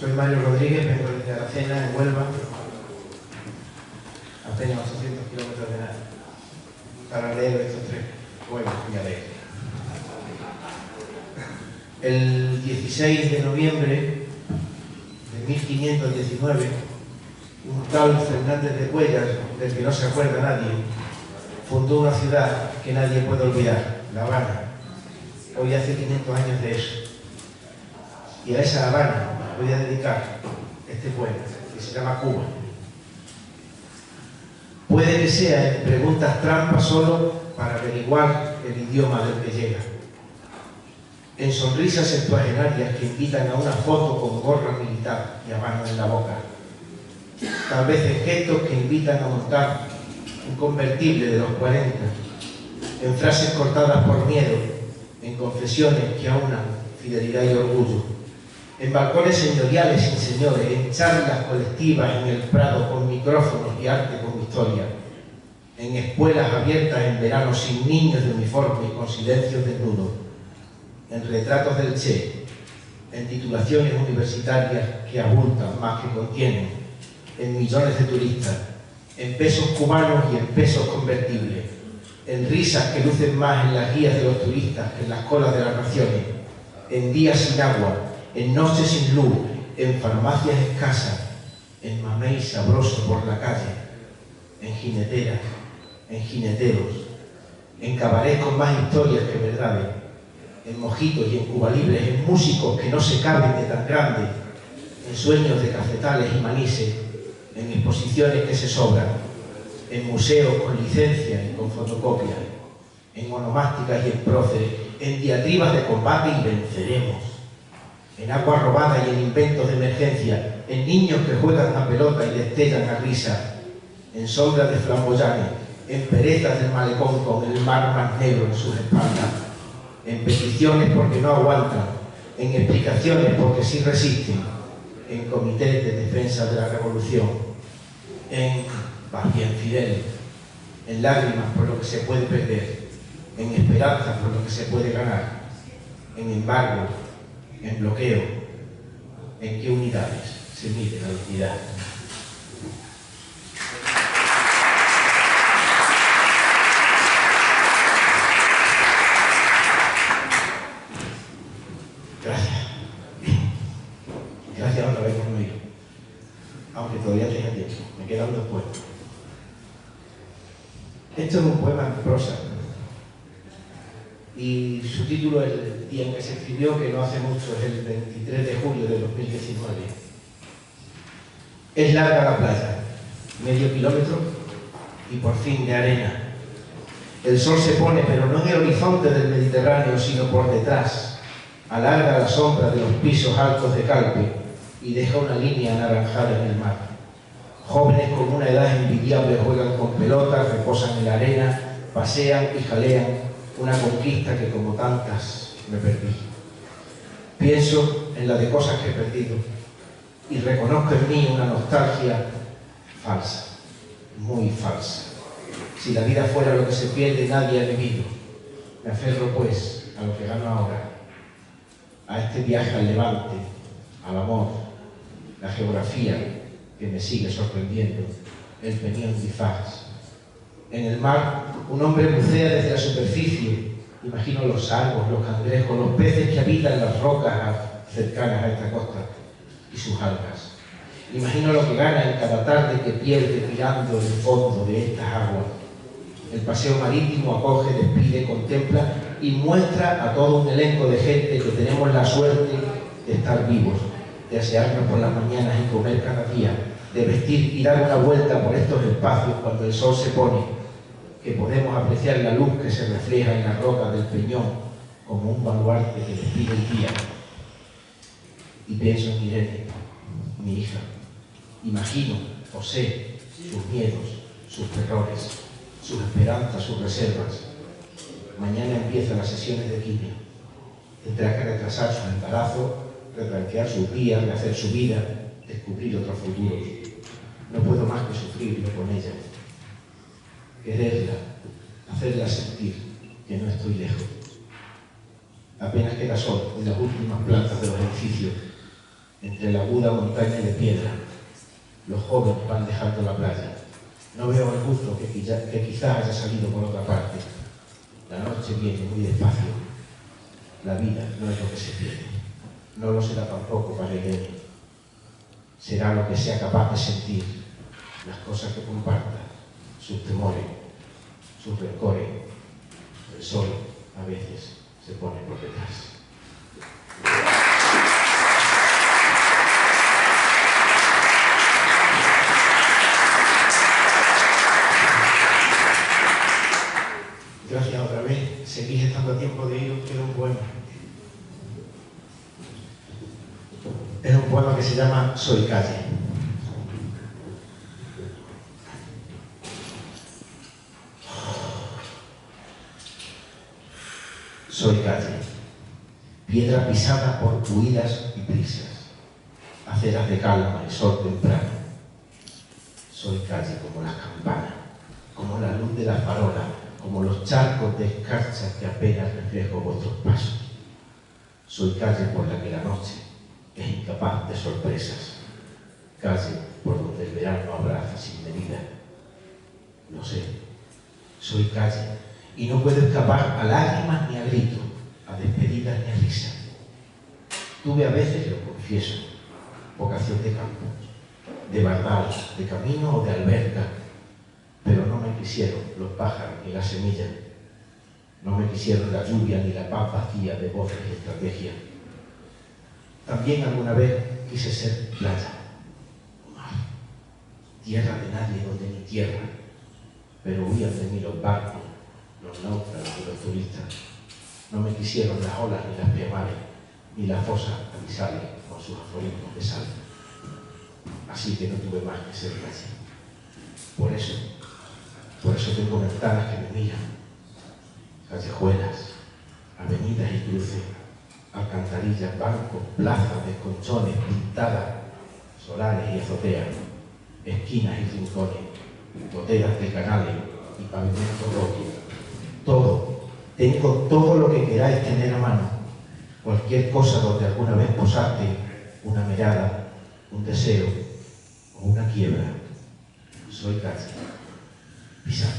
Soy Mario Rodríguez, vengo desde Aracena, en Huelva, apenas 800 kilómetros de nada, para leer estos tres poemas que voy a leer. El 16 de noviembre de 1519, un tal Fernández de Cuellar, del que no se acuerda nadie, fundó una ciudad que nadie puede olvidar, La Habana. Hoy hace 500 años de eso. Y a esa Habana voy a dedicar este poema, que se llama Cuba. Puede que sea en preguntas trampas solo para averiguar el idioma del que llega. En sonrisas septuagenarias que invitan a una foto con gorra militar y habano en la boca. Tal vez en gestos que invitan a montar un convertible de los 40. En frases cortadas por miedo, en confesiones que aunan fidelidad y orgullo. En balcones señoriales sin señores, en charlas colectivas en el Prado con micrófonos y arte con historia, en escuelas abiertas en verano sin niños de uniforme y con silencios desnudos, en retratos del Che, en titulaciones universitarias que abultan más que contienen, en millones de turistas, en pesos cubanos y en pesos convertibles, en risas que lucen más en las guías de los turistas que en las colas de las naciones, en días sin agua, en noches sin luz, en farmacias escasas, en mamey sabroso por la calle, en jineteras, en jineteros, en cabarets con más historias que verdades, en mojitos y en cubalibres, en músicos que no se caben de tan grandes, en sueños de cafetales y manises, en exposiciones que se sobran, en museos con licencia y con fotocopias, en onomásticas y en próceres, en diatribas de combate y venceremos, en agua robada y en inventos de emergencia, en niños que juegan a pelota y destellan a risa, en sombras de flamboyanes, en perezas del malecón con el mar más negro en sus espaldas, en peticiones porque no aguantan, en explicaciones porque sí resisten, en comités de defensa de la revolución, en paz bien Fidel, en lágrimas por lo que se puede perder, en esperanzas por lo que se puede ganar, en embargo, en bloqueo, en qué unidades se mide la unidad. Gracias. Gracias otra vez por no ir. Aunque todavía tenga tiempo, me quedan dos poemas. Esto es un poema en prosa. Y su título es el día en que se escribió, que no hace mucho, es el 23 de julio de 2019. Es larga la playa, medio kilómetro y por fin de arena. El sol se pone, pero no en el horizonte del Mediterráneo, sino por detrás. Alarga la sombra de los pisos altos de Calpe y deja una línea anaranjada en el mar. Jóvenes con una edad envidiable juegan con pelotas, reposan en la arena, pasean y jalean una conquista que como tantas me perdí. Pienso en la de cosas que he perdido y reconozco en mí una nostalgia falsa, muy falsa. Si la vida fuera lo que se pierde, nadie ha vivido. Me aferro pues a lo que gano ahora, a este viaje al levante, al amor, la geografía que me sigue sorprendiendo, el Peñón de Fax. En el mar, un hombre bucea desde la superficie. Imagino los sargos, los cangrejos, los peces que habitan las rocas cercanas a esta costa y sus algas. Imagino lo que gana en cada tarde que pierde mirando el fondo de estas aguas. El paseo marítimo acoge, despide, contempla y muestra a todo un elenco de gente que tenemos la suerte de estar vivos, de asearnos por las mañanas y comer cada día, de vestir y dar una vuelta por estos espacios cuando el sol se pone, que podemos apreciar la luz que se refleja en la roca del peñón como un baluarte que despide el día. Y pienso en Irene, mi hija. Imagino o sé sus miedos, sus terrores, sus esperanzas, sus reservas. Mañana empiezan las sesiones de quimio. Tendrá que retrasar su embarazo, replantear sus días, rehacer su vida, descubrir otros futuros. No puedo más que sufrirlo con ella. Quererla, hacerla sentir que no estoy lejos. Apenas queda sol en las últimas plantas de los edificios. entre la aguda montaña de piedra. Los jóvenes van dejando la playa. No veo el buzo que quizá haya salido por otra parte. La noche viene muy despacio. La vida no es lo que se pierde. No lo será tampoco para Irene. Será lo que sea capaz de sentir, las cosas que comparta, sus temores, sus rencores. El sol a veces se pone por detrás. Gracias otra vez. Seguís estando a tiempo de iros. Queda un poema. Es un poema que se llama Soy calle. Soy calle, piedra pisada por huidas y prisas, aceras de calma y sol temprano. Soy calle como las campanas, como la luz de la farola, como los charcos de escarcha que apenas reflejo vuestros pasos. Soy calle por la que la noche es incapaz de sorpresas, calle por donde el verano abraza sin medida. Lo sé, soy calle y no puedo escapar a lágrimas ni a gritos, a despedidas ni a risas. Tuve a veces, lo confieso, vocación de campo, de bardal, de camino o de alberca, pero no me quisieron los pájaros ni las semillas, no me quisieron la lluvia ni la paz vacía de voces y estrategias. También alguna vez quise ser playa, mar, tierra de nadie donde ni tierra, pero huían de mí los barcos, los náufragos y los turistas. No me quisieron las olas ni las piamales, ni las fosas abisales con sus aforismos de sal. Así que no tuve más que ser calle. Por eso tengo ventanas que me miran, callejuelas, avenidas y cruces, alcantarillas, bancos, plazas, desconchones, pintadas, solares y azoteas, esquinas y rincones, goteras de canales y pavimentos rotos. Todo, tengo todo lo que queráis tener a mano. Cualquier cosa donde alguna vez posaste, una mirada, un deseo o una quiebra. Soy calle. Pisad.